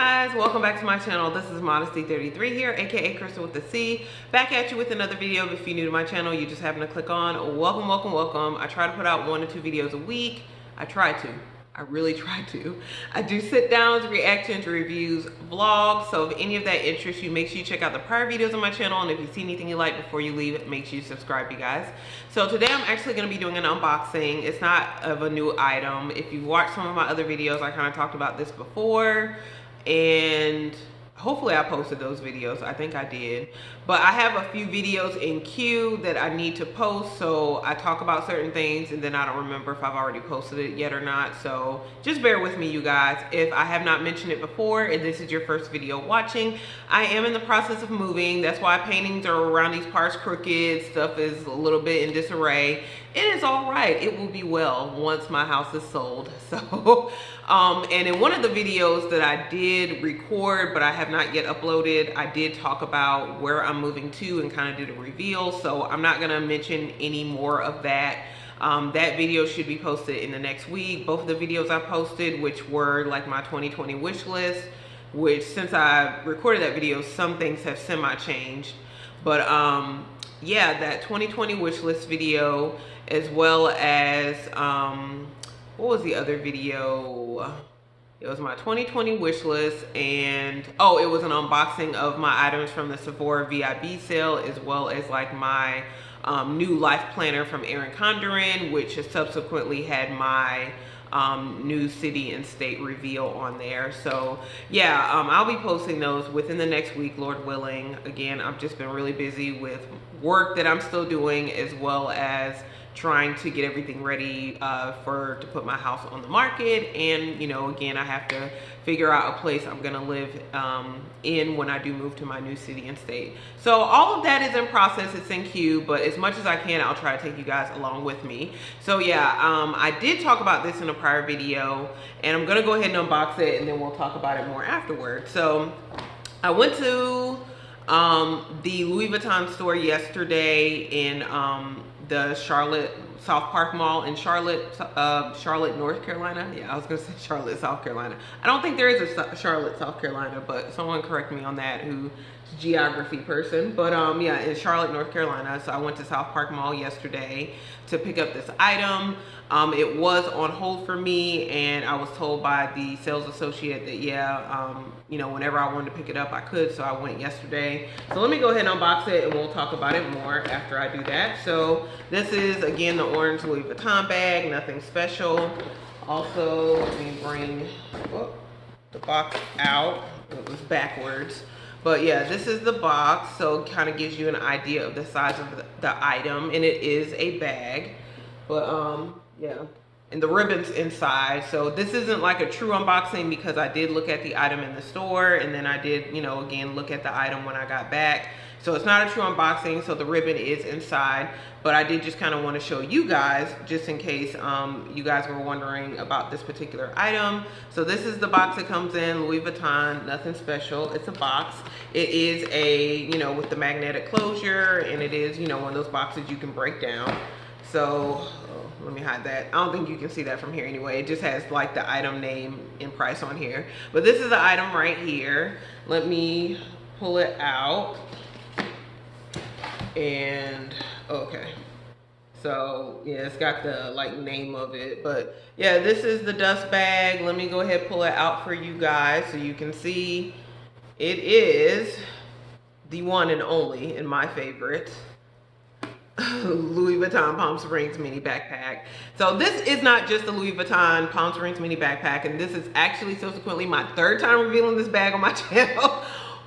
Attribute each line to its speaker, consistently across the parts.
Speaker 1: guys, welcome back to my channel. This is Modesty33 here, aka Crystal with the C, back at you with another video. If you're new to my channel, you just happen to click on, welcome. I try to put out 1 to 2 videos a week. I really try to. I do sit downs, reactions, reviews, vlogs. So if any of that interests you, make sure you check out the prior videos on my channel. And if you see anything you like before you leave, make sure you subscribe, you guys. So today I'm actually going to be doing an unboxing. It's not of a new item. If you've watched some of my other videos, I kind of talked about this before. And hopefully I posted those videos. I think I did. But I have a few videos in queue that I need to post. So I talk about certain things and then I don't remember if I've already posted it yet or not. So just bear with me, you guys. If I have not mentioned it before and this is your first video watching, I am in the process of moving. That's why paintings are around these parts crooked. Stuff is a little bit in disarray. It is all right. It will be well once my house is sold. So, and in one of the videos that I did record, but I have not yet uploaded, I did talk about where I'm moving to and kind of did a reveal. So I'm not going to mention any more of that. That video should be posted in the next week. Both of the videos I posted, which were like my 2020 wish list, which since I recorded that video, some things have semi-changed. But yeah, that 2020 wish list video, as well as what was the other video? It was my 2020 wish list, and oh, it was an unboxing of my items from the Sephora VIB sale, as well as like my new life planner from Erin Condren, which has subsequently had my new city and state reveal on there. So yeah, I'll be posting those within the next week, Lord willing. Again, I've just been really busy with work that I'm still doing, as well as trying to get everything ready to put my house on the market. And you know, again, I have to figure out a place I'm gonna live in when I do move to my new city and state. So all of that is in process. It's in queue, but as much as I can, I'll try to take you guys along with me. So yeah, I did talk about this in a prior video, and I'm gonna go ahead and unbox it, and then we'll talk about it more afterwards. So I went to the Louis Vuitton store yesterday in the South Park Mall in Charlotte, North Carolina. Yeah, I was gonna say Charlotte, South Carolina. I don't think there is a Charlotte, South Carolina, but someone correct me on that who's a geography person. But yeah, in Charlotte, North Carolina. So I went to South Park Mall yesterday to pick up this item. It was on hold for me, and I was told by the sales associate that yeah, you know, whenever I wanted to pick it up, I could. So I went yesterday. So let me go ahead and unbox it, and we'll talk about it more after I do that. So this is again the orange Louis Vuitton bag, nothing special. Also, let me bring the box out. It was backwards. But yeah, this is the box, so it kind of gives you an idea of the size of the item, and it is a bag. But yeah, and the ribbon's inside. So this isn't like a true unboxing, because I did look at the item in the store, and then I did, you know, again, look at the item when I got back. So it's not a true unboxing, so the ribbon is inside. But I did just kind of want to show you guys, just in case you guys were wondering about this particular item. So this is the box it comes in, Louis Vuitton, nothing special. It's a box. It is a, you know, with the magnetic closure, and it is, you know, one of those boxes you can break down. So let me hide that. I don't think you can see that from here anyway. It just has like the item name and price on here. But this is the item right here. Let me pull it out. And okay, so yeah, it's got the like name of it. But yeah, this is the dust bag. Let me go ahead and pull it out for you guys so you can see. It is the one and only, and my favorite, Louis Vuitton Palm Springs mini backpack. So this is not just the Louis Vuitton Palm Springs mini backpack, and this is actually subsequently my 3rd time revealing this bag on my channel.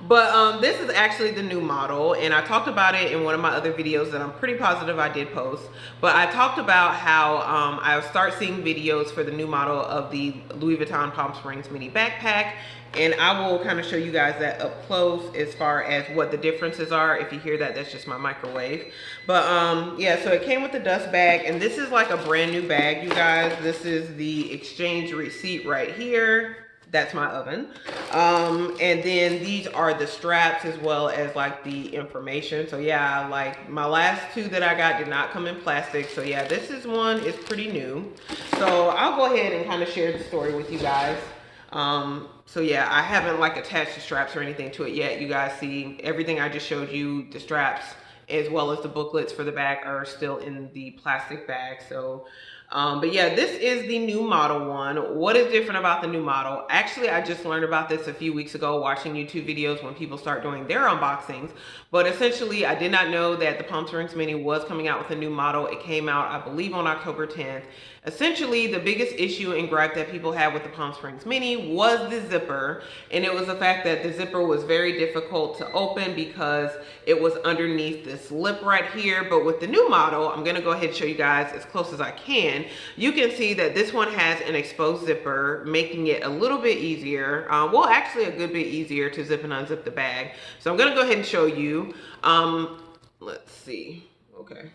Speaker 1: But this is actually the new model, and I talked about it in one of my other videos that I'm pretty positive I did post. But I talked about how I'll start seeing videos for the new model of the Louis Vuitton Palm Springs mini backpack, and I will kind of show you guys that up close as far as what the differences are. If you hear that, that's just my microwave. But yeah, so it came with the dust bag, and this is like a brand new bag, you guys. This is the exchange receipt right here. That's my oven. And then these are the straps, as well as like the information. So yeah, like my last 2 that I got did not come in plastic. So yeah, this is pretty new. So I'll go ahead and kind of share the story with you guys. So yeah, I haven't like attached the straps or anything to it yet. You guys see everything I just showed you, the straps as well as the booklets for the bag are still in the plastic bag. So but yeah, this is the new model one. What is different about the new model? Actually, I just learned about this a few weeks ago watching YouTube videos when people start doing their unboxings. But essentially, I did not know that the Palm Springs Mini was coming out with a new model. It came out, I believe, on October 10th. Essentially, the biggest issue and gripe that people had with the Palm Springs Mini was the zipper. And it was the fact that the zipper was very difficult to open because it was underneath this lip right here. But with the new model, I'm gonna go ahead and show you guys as close as I can. You can see that this one has an exposed zipper, making it a little bit easier. Well, actually a good bit easier to zip and unzip the bag. So I'm gonna go ahead and show you. Let's see, okay.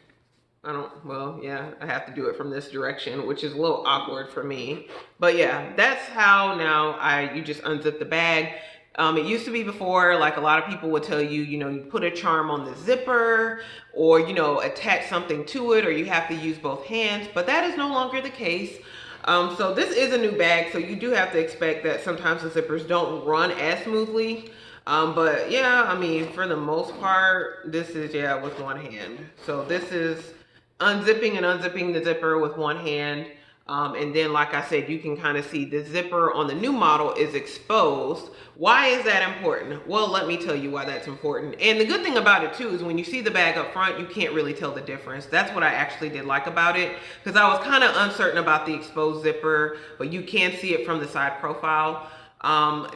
Speaker 1: Well, yeah, I have to do it from this direction, which is a little awkward for me. But yeah, that's how now you just unzip the bag. It used to be before, like a lot of people would tell you, you put a charm on the zipper or, attach something to it, or you have to use both hands, but that is no longer the case. So this is a new bag, so you do have to expect that sometimes the zippers don't run as smoothly. But yeah, I mean, for the most part, this is, yeah, with one hand. So this is unzipping and unzipping the zipper with one hand. And then, like I said, you can kind of see the zipper on the new model is exposed. Why is that important? Well, let me tell you why that's important. And the good thing about it too is when you see the bag up front, you can't really tell the difference. That's what I actually did like about it, because I was kind of uncertain about the exposed zipper, but you can see it from the side profile.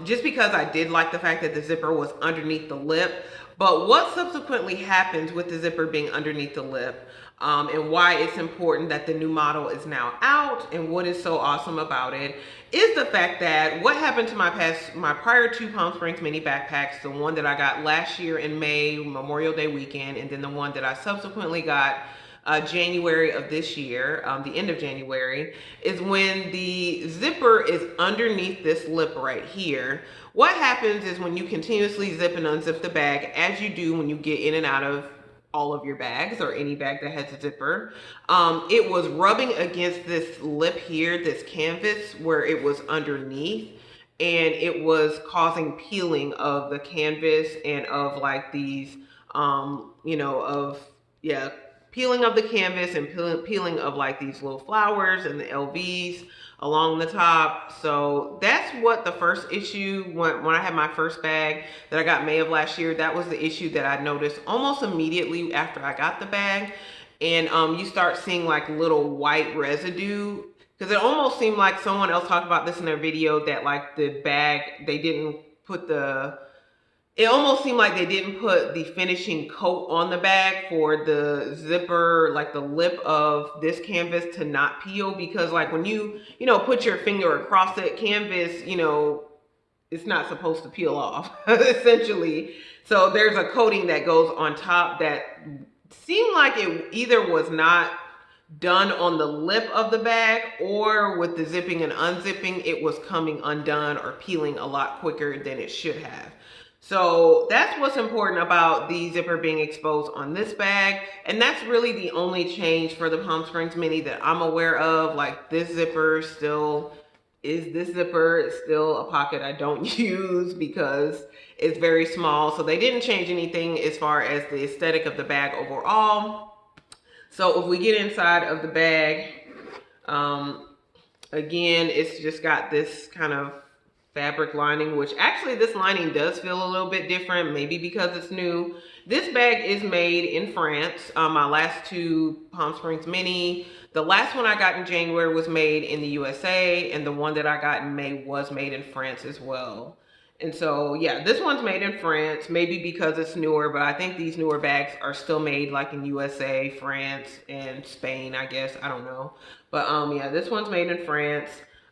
Speaker 1: Just because I did like the fact that the zipper was underneath the lip. But what subsequently happens with the zipper being underneath the lip, and why it's important that the new model is now out, and what is so awesome about it is the fact that what happened to my prior two Palm Springs Mini backpacks, the one that I got last year in May, Memorial Day weekend, and then the one that I subsequently got January of this year, the end of January, is when the zipper is underneath this lip right here. What happens is when you continuously zip and unzip the bag, as you do when you get in and out of all of your bags or any bag that has a zipper, it was rubbing against this lip here, this canvas where it was underneath, and it was causing peeling of the canvas and of like these, peeling of the canvas and peeling of like these little flowers and the LVs along the top. So that's what the first issue, when I had my first bag that I got May of last year, that was the issue that I noticed almost immediately after I got the bag. And you start seeing like little white residue, because it almost seemed like someone else talked about this in their video, that like the bag, they didn't put it almost seemed like they didn't put the finishing coat on the bag for the zipper, like the lip of this canvas to not peel, because like when you put your finger across that canvas, it's not supposed to peel off essentially. So there's a coating that goes on top that seemed like it either was not done on the lip of the bag, or with the zipping and unzipping, it was coming undone or peeling a lot quicker than it should have. So that's what's important about the zipper being exposed on this bag. And that's really the only change for the Palm Springs Mini that I'm aware of. Like this zipper still is this zipper. It's still a pocket I don't use because it's very small. So they didn't change anything as far as the aesthetic of the bag overall. So if we get inside of the bag, again, it's just got this kind of fabric lining, which actually this lining does feel a little bit different, maybe because it's new. This bag is made in France. My last two Palm Springs Mini, the last one I got in January was made in the USA, and the one that I got in May was made in France as well. And so yeah, this one's made in France, maybe because it's newer, but I think these newer bags are still made like in USA, France, and Spain, I guess. I don't know. But yeah, this one's made in France.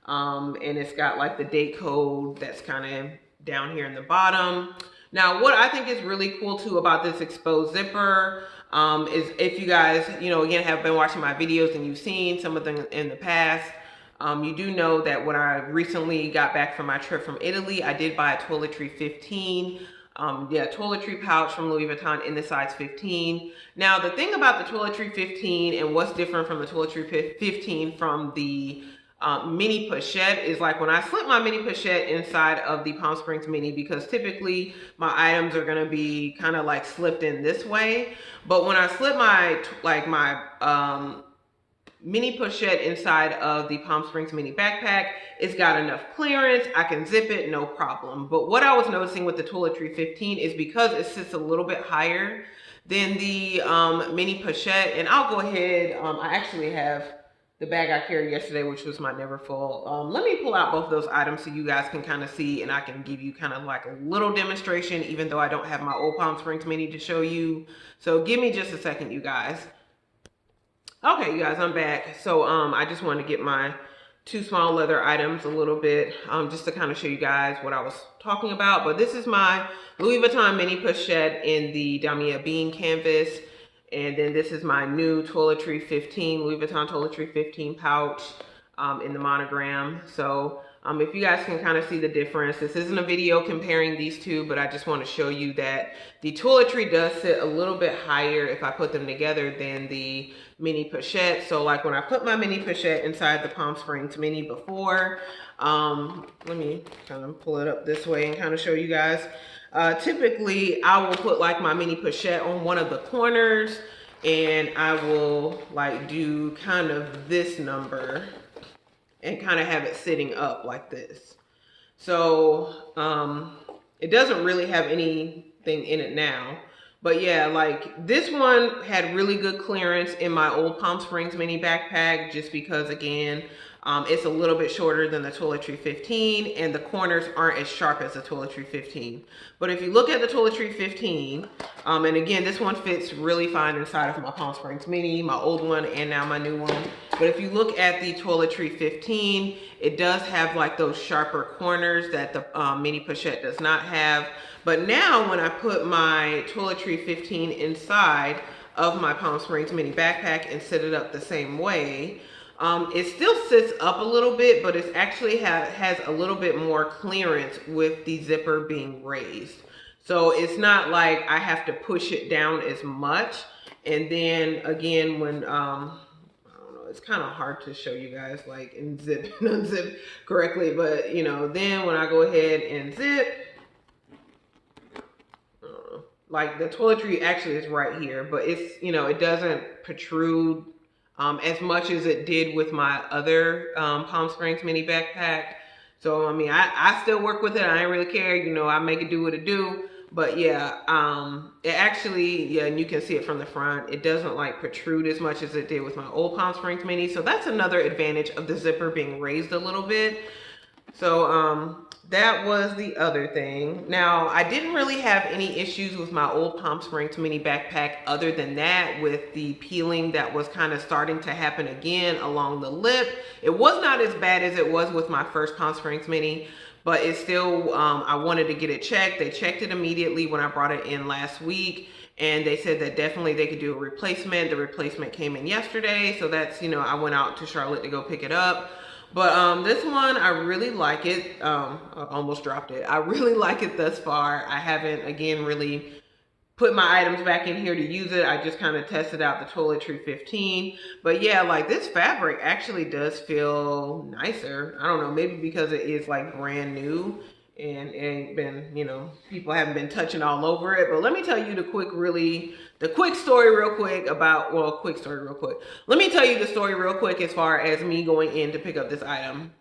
Speaker 1: And it's got like the date code that's kind of down here in the bottom. Now, what I think is really cool too about this exposed zipper is, if you guys, again, have been watching my videos and you've seen some of them in the past, you do know that when I recently got back from my trip from Italy, I did buy a toiletry 15. Toiletry pouch from Louis Vuitton in the size 15. Now, the thing about the toiletry 15 and what's different from the toiletry 15 from the mini pochette is like when I slip my mini pochette inside of the Palm Springs mini, because typically my items are going to be kind of like slipped in this way. But when I slip my mini pochette inside of the Palm Springs mini backpack, it's got enough clearance. I can zip it, no problem. But what I was noticing with the Toiletry 15 is because it sits a little bit higher than the mini pochette, and I'll go ahead, I actually have the bag I carried yesterday, which was my Never Full. Let me pull out both of those items so you guys can kind of see, and I can give you kind of like a little demonstration, even though I don't have my old Palm Springs mini to show you. So give me just a second, you guys. Okay, you guys, I'm back. So I just wanted to get my two small leather items a little bit, just to kind of show you guys what I was talking about. But this is my Louis Vuitton mini pochette in the Damier Bean canvas. And then this is my new Toiletry 15, Louis Vuitton Toiletry 15 pouch in the monogram. So if you guys can kind of see the difference, this isn't a video comparing these two, but I just want to show you that the Toiletry does sit a little bit higher if I put them together than the mini pochette. So like when I put my mini pochette inside the Palm Springs mini before, let me kind of pull it up this way and kind of show you guys. Typically I will put like my mini pochette on one of the corners, and I will like do kind of this number and kind of have it sitting up like this. So it doesn't really have anything in it now. But yeah, like this one had really good clearance in my old Palm Springs mini backpack, just because again, it's a little bit shorter than the Toiletry 15, and the corners aren't as sharp as the Toiletry 15. But if you look at the Toiletry 15, and again, this one fits really fine inside of my Palm Springs mini, my old one, and now my new one. But if you look at the Toiletry 15, it does have like those sharper corners that the mini pochette does not have. But now when I put my Toiletry 15 inside of my Palm Springs mini backpack and set it up the same way, it still sits up a little bit, but it actually has a little bit more clearance with the zipper being raised. So it's not like I have to push it down as much. And then again, when, I don't know, it's kind of hard to show you guys like in zip and unzip correctly, but you know, then when I go ahead and zip, like the Toiletry actually is right here, but it's, you know, it doesn't protrude as much as it did with my other Palm Springs mini backpack. So, I mean, I still work with it. I ain't really care. You know, I make it do what it do. But yeah, it actually, yeah, and you can see it from the front. It doesn't like protrude as much as it did with my old Palm Springs mini. So that's another advantage of the zipper being raised a little bit. So that was the other thing. Now, I didn't really have any issues with my old Palm Springs mini backpack other than that, with the peeling that was kind of starting to happen again along the lip. It was not as bad as it was with my first Palm Springs mini, but it's still, I wanted to get it checked. They checked it immediately when I brought it in last week, and they said that definitely they could do a replacement. The replacement came in yesterday, so that's, you know, I went out to Charlotte to go pick it up. But this one, I really like it. I almost dropped it. I really like it thus far. I haven't, again, really put my items back in here to use it. I just kind of tested out the Toiletry 15. But yeah, like this fabric actually does feel nicer. I don't know, maybe because it is like brand new and it ain't been, you know, people haven't been touching all over it. But let me tell you the quick story real quick about, well, quick story real quick. Let me tell you the story real quick as far as me going in to pick up this item.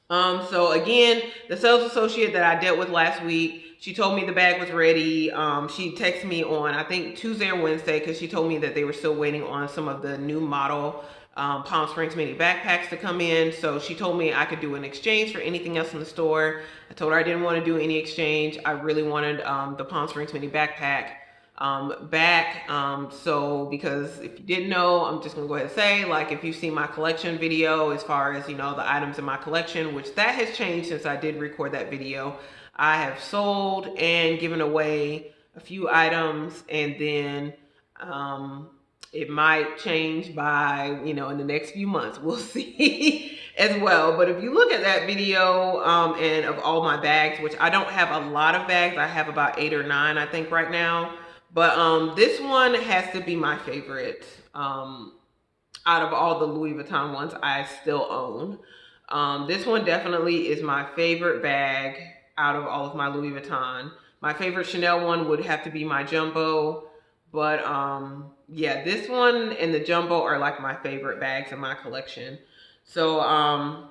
Speaker 1: So again, the sales associate that I dealt with last week, she told me the bag was ready. She texted me on, I think Tuesday or Wednesday, because she told me that they were still waiting on some of the new model Palm Springs mini backpacks to come in. So she told me I could do an exchange for anything else in the store. I told her I didn't want to do any exchange. I really wanted the Palm Springs mini backpack back. So because if you didn't know, I'm just gonna go ahead and say, like, if you've seen my collection video as far as, you know, the items in my collection, which that has changed since I did record that video, I have sold and given away a few items, and then it might change by, you know, in the next few months. We'll see as well. But if you look at that video and of all my bags, which I don't have a lot of bags, I have about 8 or 9, I think, right now. But this one has to be my favorite out of all the Louis Vuitton ones I still own. This one definitely is my favorite bag out of all of my Louis Vuitton. My favorite Chanel one would have to be my Jumbo. But yeah, this one and the Jumbo are like my favorite bags in my collection. So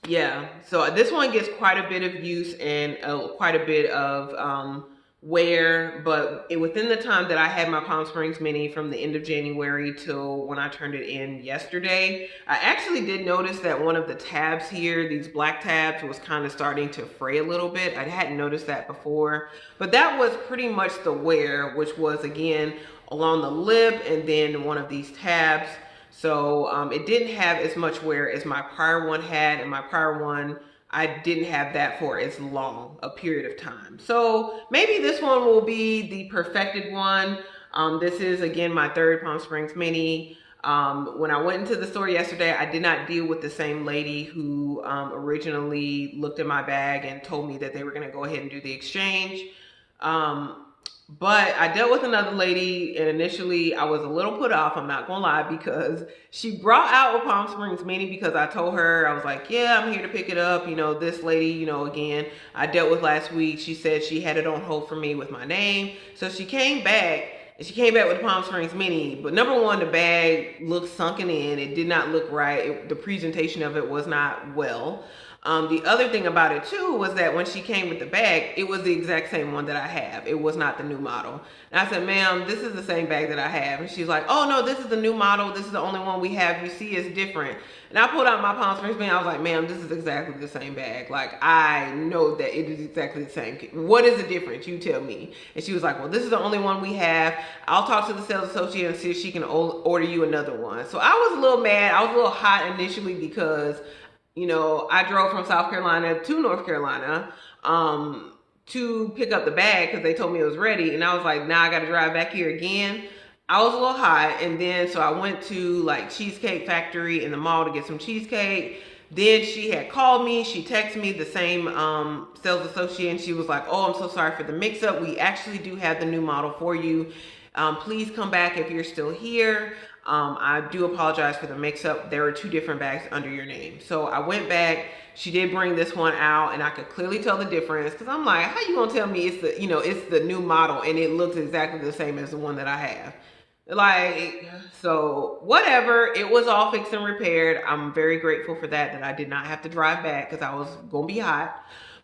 Speaker 1: yeah, so this one gets quite a bit of use and quite a bit of wear, but within the time that I had my Palm Springs Mini from the end of January till when I turned it in yesterday, I actually did notice that one of the tabs here, these black tabs, was kind of starting to fray a little bit. I hadn't noticed that before, but that was pretty much the wear, which was again along the lip and then one of these tabs. So it didn't have as much wear as my prior one had, and my prior one, I didn't have that for as long a period of time. So maybe this one will be the perfected one. This is, again, my third Palm Springs Mini. When I went into the store yesterday, I did not deal with the same lady who originally looked at my bag and told me that they were going to go ahead and do the exchange. But I dealt with another lady, and initially I was a little put off, I'm not gonna lie, because she brought out a Palm Springs Mini because I told her, I was like, yeah, I'm here to pick it up. You know, this lady, you know, again, I dealt with last week. She said she had it on hold for me with my name. So she came back, and she came back with the Palm Springs Mini. But number one, the bag looked sunken in. It did not look right. The presentation of it was not well. The other thing about it too was that when she came with the bag, it was the exact same one that I have. It was not the new model. And I said, ma'am, this is the same bag that I have. And she's like, oh no, this is the new model. This is the only one we have. You see, it's different. And I pulled out my Palm Springs bag. I was like, ma'am, this is exactly the same bag. Like, I know that it is exactly the same. What is the difference? You tell me. And she was like, well, this is the only one we have. I'll talk to the sales associate and see if she can order you another one. So I was a little mad. I was a little hot initially because, you know, I drove from South Carolina to North Carolina to pick up the bag because they told me it was ready. And I was like, now I got to drive back here again. I was a little hot. And then so I went to like Cheesecake Factory in the mall to get some cheesecake. Then she had called me. She texted me, the same sales associate. And she was like, oh, I'm so sorry for the mix up. We actually do have the new model for you. Please come back if you're still here. I do apologize for the mix-up. There were two different bags under your name. So I went back. She did bring this one out, and I could clearly tell the difference. Because I'm like, how you gonna tell me it's the, you know, it's the new model and it looks exactly the same as the one that I have? Like, so whatever. It was all fixed and repaired. I'm very grateful for that I did not have to drive back because I was gonna be hot.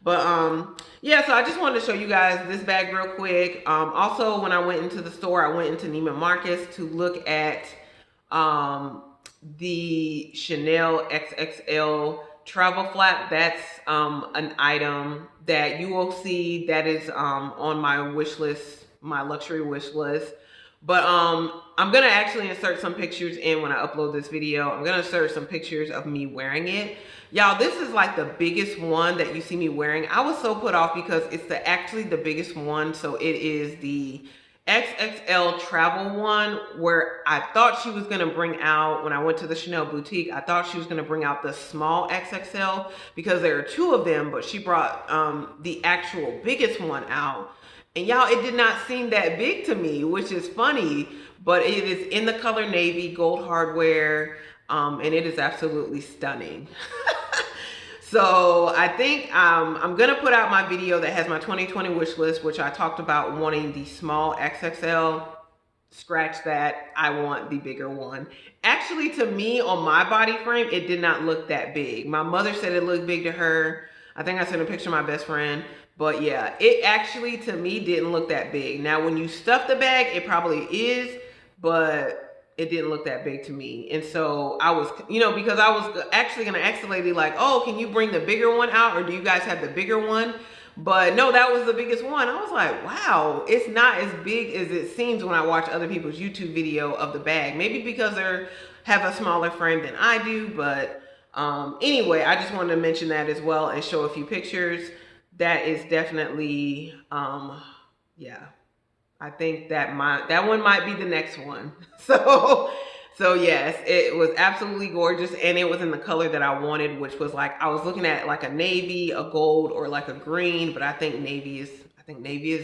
Speaker 1: But yeah, so I just wanted to show you guys this bag real quick. Also, when I went into the store, I went into Neiman Marcus to look at the Chanel XXL travel flap. That's an item that you will see that is on my wish list, my luxury wish list. But I'm gonna actually insert some pictures in when I upload this video. I'm gonna insert some pictures of me wearing it. Y'all, this is like the biggest one that you see me wearing. I was so put off because it's actually the biggest one. So it is the XXL travel one, where I thought she was gonna bring out, when I went to the Chanel boutique, I thought she was gonna bring out the small XXL because there are two of them, but she brought the actual biggest one out. And y'all, it did not seem that big to me, which is funny, but it is in the color navy, gold hardware, and it is absolutely stunning. So I think I'm gonna put out my video that has my 2020 wish list, which I talked about wanting the small XXL. Scratch that, I want the bigger one. Actually, to me, on my body frame, it did not look that big. My mother said it looked big to her. I think I sent a picture of my best friend. But yeah, it actually, to me, didn't look that big. Now, when you stuff the bag, it probably is, but it didn't look that big to me. And so I was, you know, because I was actually gonna ask the lady like, oh, can you bring the bigger one out, or do you guys have the bigger one? But no, that was the biggest one. I was like, wow, it's not as big as it seems when I watch other people's YouTube video of the bag. Maybe because they have a smaller frame than I do, but anyway, I just wanted to mention that as well and show a few pictures. That is definitely, yeah. I think that one might be the next one. So yes, it was absolutely gorgeous, and it was in the color that I wanted, which was like, I was looking at like a navy, a gold, or like a green, but I think navy is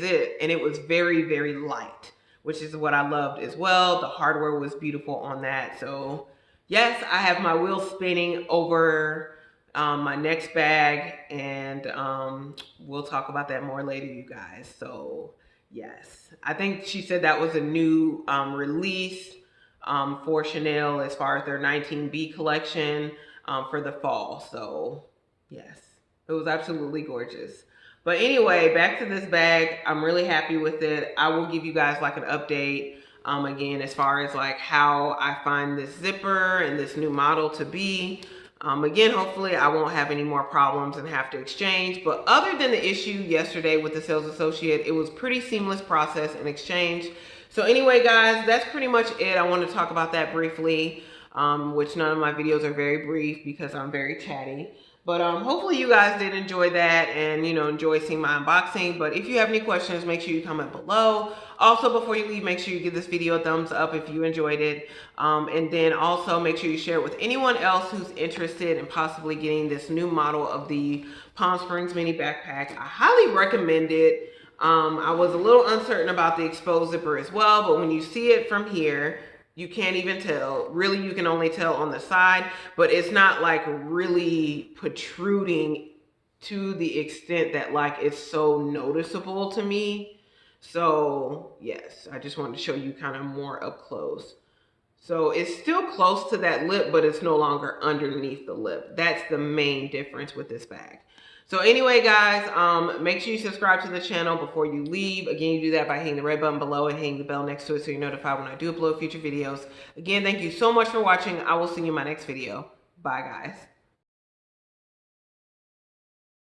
Speaker 1: it. And it was very, very light, which is what I loved as well. The hardware was beautiful on that. So yes, I have my wheels spinning over my next bag, and we'll talk about that more later, you guys. So yes, I think she said that was a new release for Chanel as far as their 19B collection for the fall. So yes, it was absolutely gorgeous. But anyway, back to this bag. I'm really happy with it. I will give you guys like an update again as far as like how I find this zipper and this new model to be. Again, hopefully I won't have any more problems and have to exchange. But other than the issue yesterday with the sales associate, it was pretty seamless process and exchange. So anyway, guys, that's pretty much it. I want to talk about that briefly, which none of my videos are very brief because I'm very chatty. But hopefully you guys did enjoy that and, you know, enjoy seeing my unboxing. But if you have any questions, make sure you comment below. Also, before you leave, make sure you give this video a thumbs up if you enjoyed it. And then also make sure you share it with anyone else who's interested in possibly getting this new model of the Palm Springs mini backpack. I highly recommend it. I was a little uncertain about the exposed zipper as well, but when you see it from here, you can't even tell. Really, you can only tell on the side, but it's not like really protruding to the extent that like it's so noticeable to me. So yes, I just wanted to show you kind of more up close. So it's still close to that lip, but it's no longer underneath the lip. That's the main difference with this bag. So anyway, guys, make sure you subscribe to the channel before you leave. Again, you do that by hitting the red button below and hitting the bell next to it so you're notified when I do upload future videos. Again, thank you so much for watching. I will see you in my next video. Bye, guys.